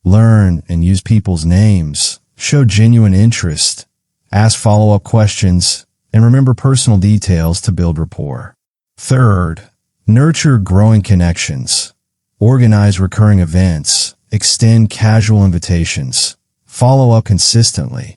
Learn and use people's names, show genuine interest, Ask follow-up questions and remember personal details to build rapport. Third, nurture growing connections. Organize recurring events, extend casual invitations, follow up consistently,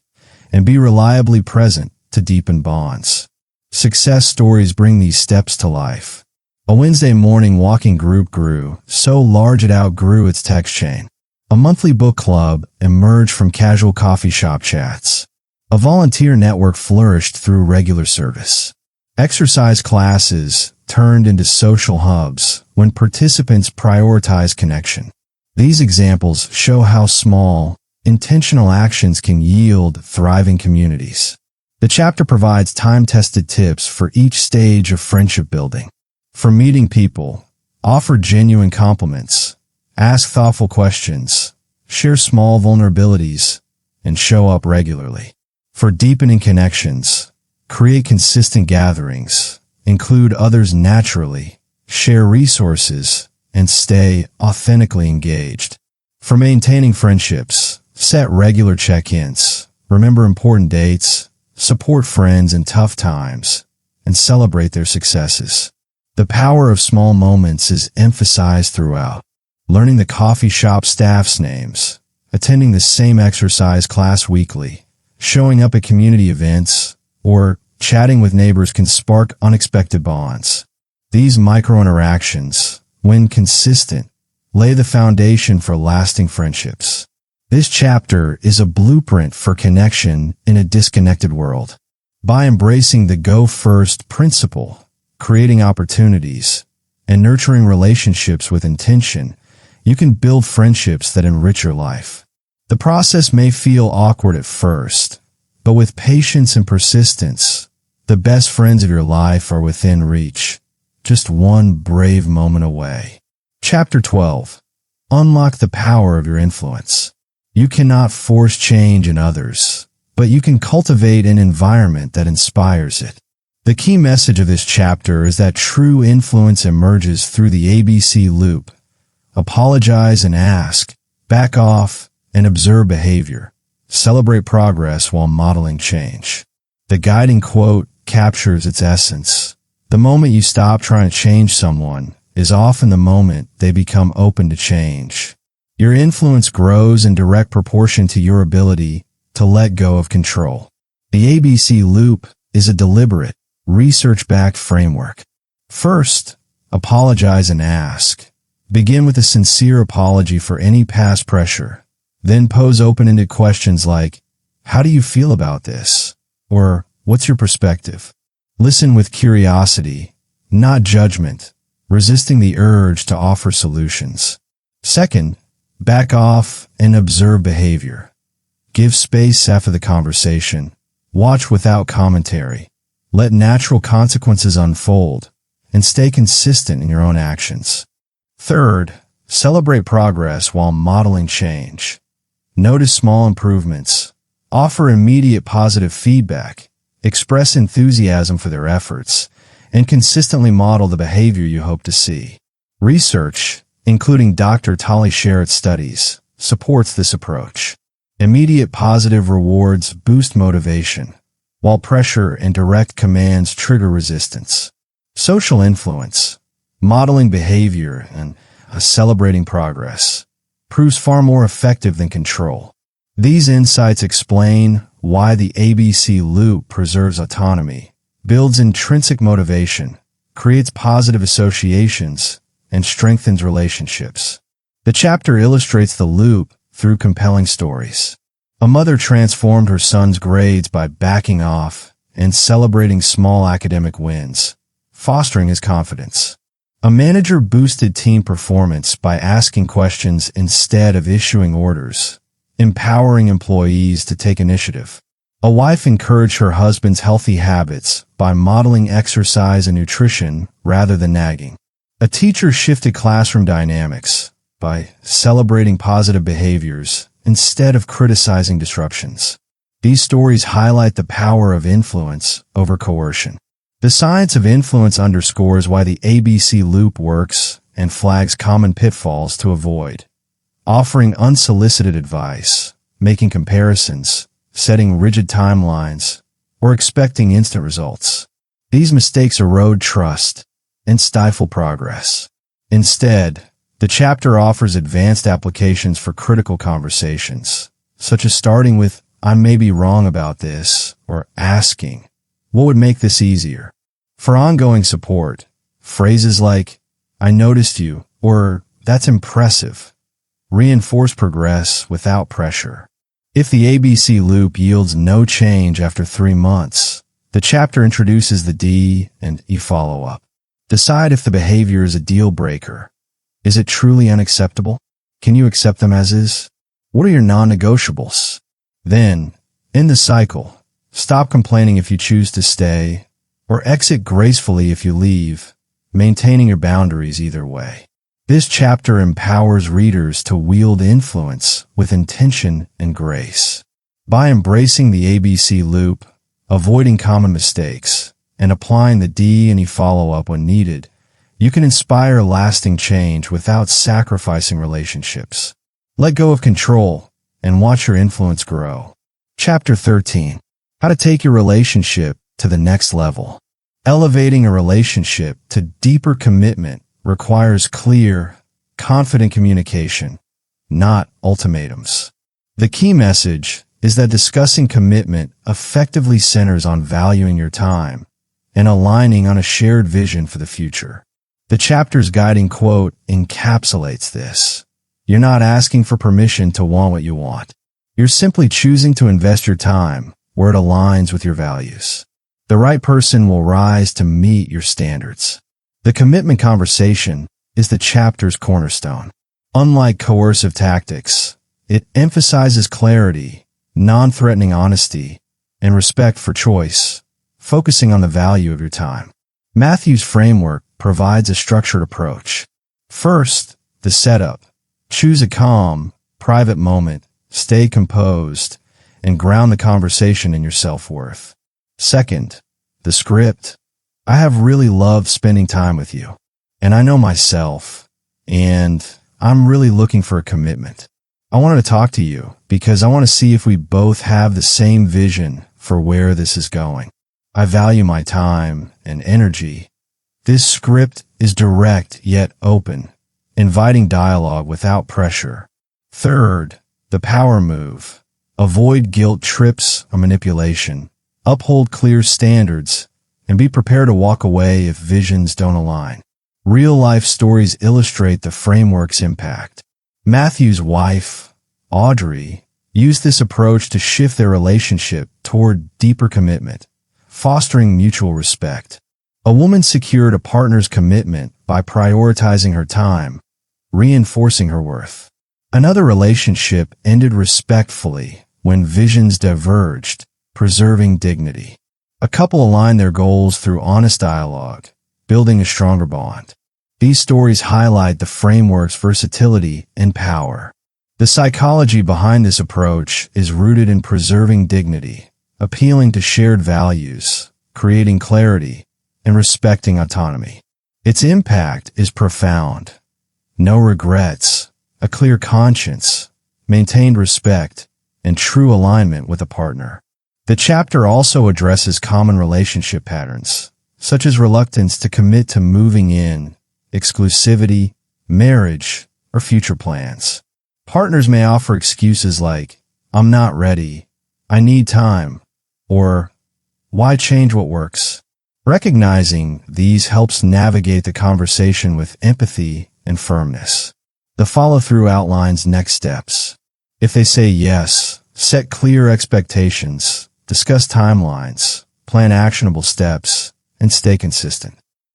and be reliably present to deepen bonds. Success stories bring these steps to life. A Wednesday morning walking group grew so large it outgrew its text chain. A monthly book club emerged from casual coffee shop chats. A volunteer network flourished through regular service. Exercise classes turned into social hubs when participants prioritized connection. These examples show how small, intentional actions can yield thriving communities. The chapter provides time-tested tips for each stage of friendship building. For meeting people, offer genuine compliments, ask thoughtful questions, share small vulnerabilities, and show up regularly. For deepening connections, create consistent gatherings, include others naturally, share resources, and stay authentically engaged. For maintaining friendships, set regular check-ins, remember important dates, support friends in tough times, and celebrate their successes. The power of small moments is emphasized throughout. Learning the coffee shop staff's names, attending the same exercise class weekly, showing up at community events, or chatting with neighbors can spark unexpected bonds. These micro-interactions, when consistent, lay the foundation for lasting friendships. This chapter is a blueprint for connection in a disconnected world. By embracing the go first principle, creating opportunities, and nurturing relationships with intention, you can build friendships that enrich your life. The process may feel awkward at first, but with patience and persistence, the best friends of your life are within reach, just one brave moment away. Chapter 12. Unlock the power of your influence. You cannot force change in others, but you can cultivate an environment that inspires it. The key message of this chapter is that true influence emerges through the ABC loop. Apologize and ask, back off, and observe behavior. Celebrate progress while modeling change. The guiding quote captures its essence. The moment you stop trying to change someone is often the moment they become open to change. Your influence grows in direct proportion to your ability to let go of control. The ABC loop is a deliberate, research-backed framework. First, apologize and ask. Begin with a sincere apology for any past pressure. Then pose open-ended questions like, how do you feel about this? Or, what's your perspective? Listen with curiosity, not judgment, resisting the urge to offer solutions. Second, back off and observe behavior. Give space after the conversation. Watch without commentary. Let natural consequences unfold, and stay consistent in your own actions. Third, celebrate progress while modeling change. Notice small improvements. Offer immediate positive feedback. Express enthusiasm for their efforts, and consistently model the behavior you hope to see. Research, including Dr. Tali Sharrett's studies, supports this approach. Immediate positive rewards boost motivation, while pressure and direct commands trigger resistance. Social influence, modeling behavior, and celebrating progress proves far more effective than control. These insights explain why the ABC loop preserves autonomy, builds intrinsic motivation, creates positive associations, and strengthens relationships. The chapter illustrates the loop through compelling stories. A mother transformed her son's grades by backing off and celebrating small academic wins, fostering his confidence. A manager boosted team performance by asking questions instead of issuing orders, empowering employees to take initiative. A wife encouraged her husband's healthy habits by modeling exercise and nutrition rather than nagging. A teacher shifted classroom dynamics by celebrating positive behaviors instead of criticizing disruptions. These stories highlight the power of influence over coercion. The science of influence underscores why the ABC loop works and flags common pitfalls to avoid. Offering unsolicited advice, making comparisons, setting rigid timelines, or expecting instant results. These mistakes erode trust and stifle progress. Instead, the chapter offers advanced applications for critical conversations, such as starting with, "I may be wrong about this," or asking, "What would make this easier?" For ongoing support, phrases like, "I noticed you," or "That's impressive," reinforce progress without pressure. If the ABC loop yields no change after 3 months, the chapter introduces the D and E follow-up. Decide if the behavior is a deal breaker. Is it truly unacceptable? Can you accept them as is? What are your non-negotiables? Then, end the cycle. Stop complaining if you choose to stay, or exit gracefully if you leave, maintaining your boundaries either way. This chapter empowers readers to wield influence with intention and grace. By embracing the ABC loop, avoiding common mistakes, and applying the D and E follow-up when needed, you can inspire lasting change without sacrificing relationships. Let go of control and watch your influence grow. Chapter 13. How to take your relationship to the next level. Elevating a relationship to deeper commitment requires clear, confident communication, not ultimatums. The key message is that discussing commitment effectively centers on valuing your time and aligning on a shared vision for the future. The chapter's guiding quote encapsulates this. You're not asking for permission to want what you want. You're simply choosing to invest your time where it aligns with your values. The right person will rise to meet your standards. The commitment conversation is the chapter's cornerstone. Unlike coercive tactics, it emphasizes clarity, non-threatening honesty, and respect for choice, focusing on the value of your time. Matthew's framework provides a structured approach. First, the setup. Choose a calm, private moment, stay composed, and ground the conversation in your self-worth. Second, the script. I have really loved spending time with you, and I know myself, and I'm really looking for a commitment. I wanted to talk to you because I want to see if we both have the same vision for where this is going. I value my time and energy. This script is direct yet open, inviting dialogue without pressure. Third, the power move. Avoid guilt trips or manipulation. Uphold clear standards, and be prepared to walk away if visions don't align. Real-life stories illustrate the framework's impact. Matthew's wife, Audrey, used this approach to shift their relationship toward deeper commitment, fostering mutual respect. A woman secured a partner's commitment by prioritizing her time, reinforcing her worth. Another relationship ended respectfully when visions diverged, preserving dignity. A couple aligned their goals through honest dialogue, building a stronger bond. These stories highlight the framework's versatility and power. The psychology behind this approach is rooted in preserving dignity, appealing to shared values, creating clarity, and respecting autonomy. Its impact is profound. No regrets, a clear conscience, maintained respect, and true alignment with a partner. The chapter also addresses common relationship patterns, such as reluctance to commit to moving in, exclusivity, marriage, or future plans. Partners may offer excuses like, "I'm not ready," "I need time," or "Why change what works?" Recognizing these helps navigate the conversation with empathy and firmness. The follow-through outlines next steps. If they say yes, set clear expectations, discuss timelines, plan actionable steps, and stay consistent.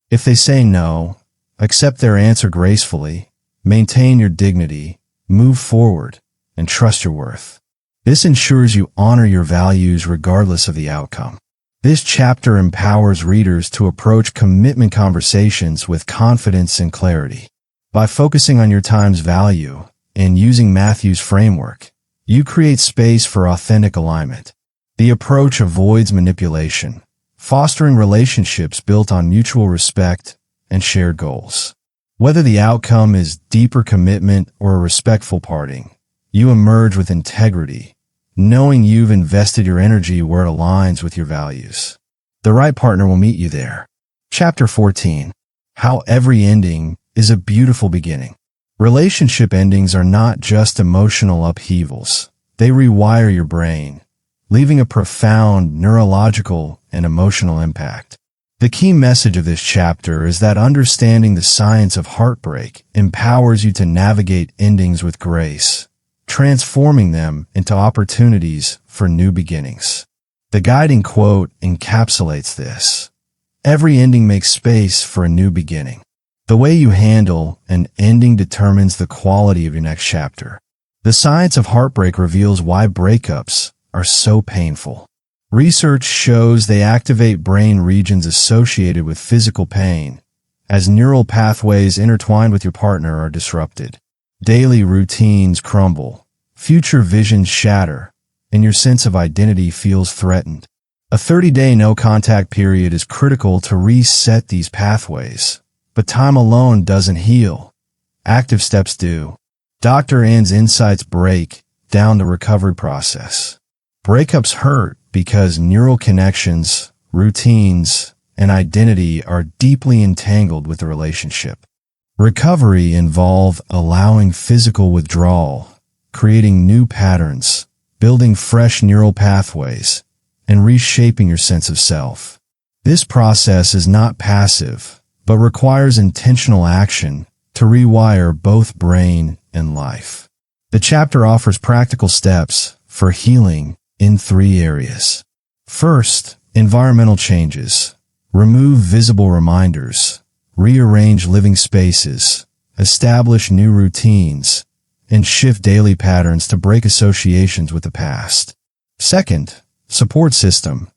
If they say no, accept their answer gracefully, maintain your dignity, move forward, and trust your worth. This ensures you honor your values regardless of the outcome. This chapter empowers readers to approach commitment conversations with confidence and clarity. By focusing on your time's value and using Matthew's framework, you create space for authentic alignment. The approach avoids manipulation, fostering relationships built on mutual respect and shared goals. Whether the outcome is deeper commitment or a respectful parting, you emerge with integrity, knowing you've invested your energy where it aligns with your values. The right partner will meet you there. Chapter 14. How every ending is a beautiful beginning. Relationship endings are not just emotional upheavals. They rewire your brain, leaving a profound neurological and emotional impact. The key message of this chapter is that understanding the science of heartbreak empowers you to navigate endings with grace, transforming them into opportunities for new beginnings. The guiding quote encapsulates this. Every ending makes space for a new beginning. The way you handle an ending determines the quality of your next chapter. The science of heartbreak reveals why breakups are so painful. Research shows they activate brain regions associated with physical pain, as neural pathways intertwined with your partner are disrupted. Daily routines crumble, future visions shatter, and your sense of identity feels threatened. A 30-day no-contact period is critical to reset these pathways, but time alone doesn't heal. Active steps do. Dr. Ann's insights break down the recovery process. Breakups hurt because neural connections, routines, and identity are deeply entangled with the relationship. Recovery involves allowing physical withdrawal, creating new patterns, building fresh neural pathways, and reshaping your sense of self. This process is not passive, but requires intentional action to rewire both brain and life. The chapter offers practical steps for healing in 3 areas. First, environmental changes. Remove visible reminders, rearrange living spaces, establish new routines, and shift daily patterns to break associations with the past. Second, support system.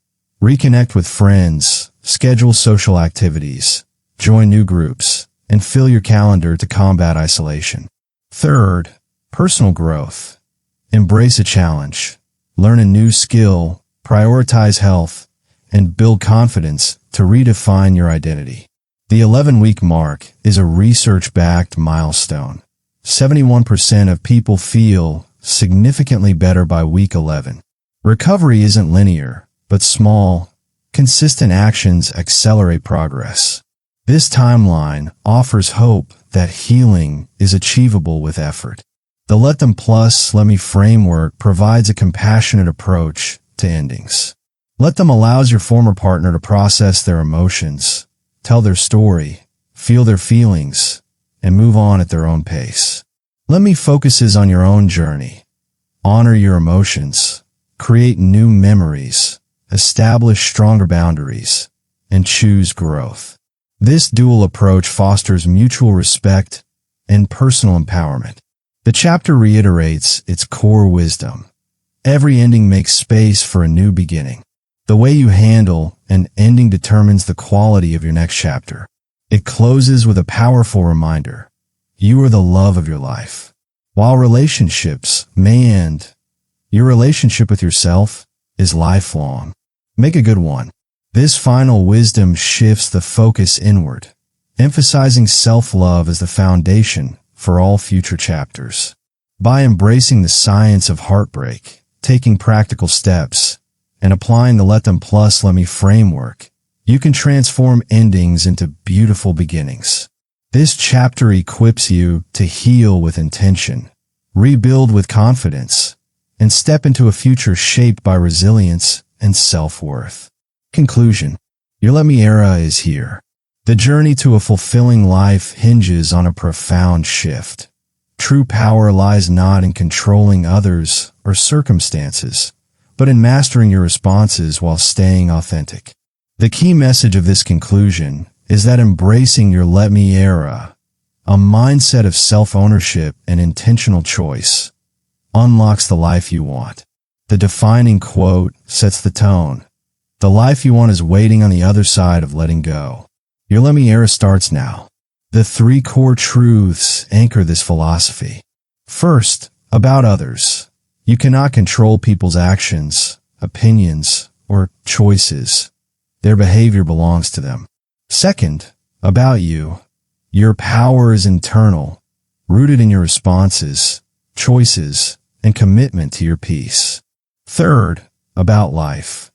Reconnect with friends, schedule social activities, join new groups, and fill your calendar to combat isolation. Third, personal growth. Embrace a challenge, learn a new skill, prioritize health, and build confidence to redefine your identity. The 11-week mark is a research-backed milestone. 71% of people feel significantly better by week 11. Recovery isn't linear, but small, consistent actions accelerate progress. This timeline offers hope that healing is achievable with effort. The Let Them Plus Let Me framework provides a compassionate approach to endings. Let Them allows your former partner to process their emotions, tell their story, feel their feelings, and move on at their own pace. Let Me focuses on your own journey. Honor your emotions, create new memories, establish stronger boundaries, and choose growth. This dual approach fosters mutual respect and personal empowerment. The chapter reiterates its core wisdom. Every ending makes space for a new beginning. The way you handle an ending determines the quality of your next chapter. It closes with a powerful reminder. You are the love of your life. While relationships may end, your relationship with yourself is lifelong. Make a good one. This final wisdom shifts the focus inward, emphasizing self-love as the foundation for all future chapters. By embracing the science of heartbreak, taking practical steps, and applying the Let Them Plus Let Me framework, you can transform endings into beautiful beginnings. This chapter equips you to heal with intention, rebuild with confidence, and step into a future shaped by resilience and self-worth. Conclusion. Your Let Me era is here. The journey to a fulfilling life hinges on a profound shift. True power lies not in controlling others or circumstances, but in mastering your responses while staying authentic. The key message of this conclusion is that embracing your Let Me era, a mindset of self-ownership and intentional choice, unlocks the life you want. The defining quote sets the tone. The life you want is waiting on the other side of letting go. Your Let Me era starts now. The 3 core truths anchor this philosophy. First, about others. You cannot control people's actions, opinions, or choices. Their behavior belongs to them. Second, about you. Your power is internal, rooted in your responses, choices, and commitment to your peace. Third, about life.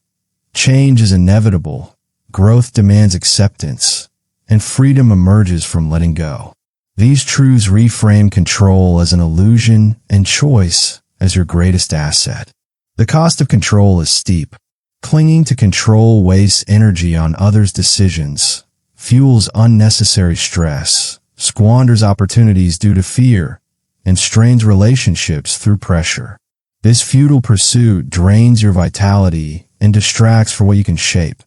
Change is inevitable, growth demands acceptance, and freedom emerges from letting go. These truths reframe control as an illusion and choice as your greatest asset. The cost of control is steep. Clinging to control wastes energy on others' decisions, fuels unnecessary stress, squanders opportunities due to fear, and strains relationships through pressure. This futile pursuit drains your vitality and distracts from what you can shape,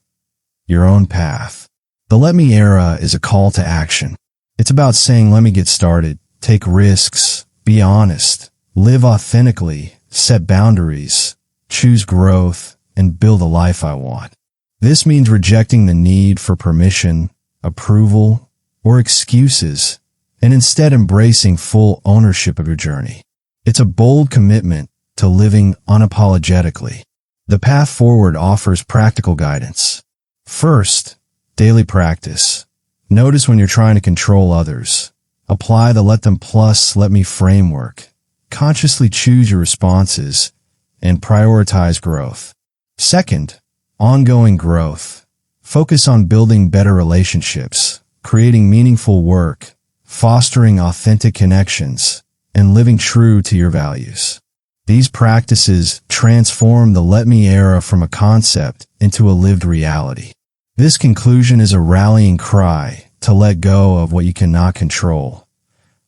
your own path. The Let Me era is a call to action. It's about saying, let me get started, take risks, be honest, live authentically, set boundaries, choose growth, and build a life I want. This means rejecting the need for permission, approval, or excuses, and instead embracing full ownership of your journey. It's a bold commitment to living unapologetically. The path forward offers practical guidance. First, daily practice. Notice when you're trying to control others. Apply the Let Them Plus Let Me framework. Consciously choose your responses and prioritize growth. Second, ongoing growth. Focus on building better relationships, creating meaningful work, fostering authentic connections, and living true to your values. These practices transform the Let Me era from a concept into a lived reality. This conclusion is a rallying cry to let go of what you cannot control,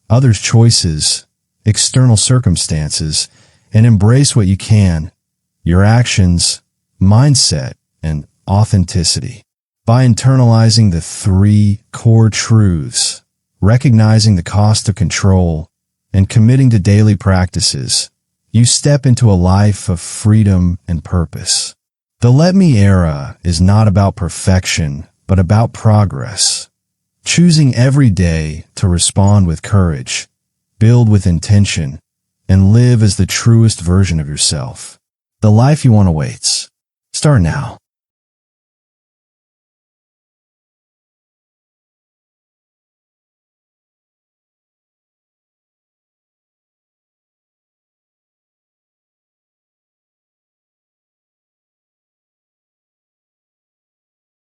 others' choices, external circumstances, and embrace what you can, your actions, mindset, and authenticity. By internalizing the 3 core truths, recognizing the cost of control, and committing to daily practices, you step into a life of freedom and purpose. The Let Me era is not about perfection, but about progress. Choosing every day to respond with courage, build with intention, and live as the truest version of yourself. The life you want awaits. Start now.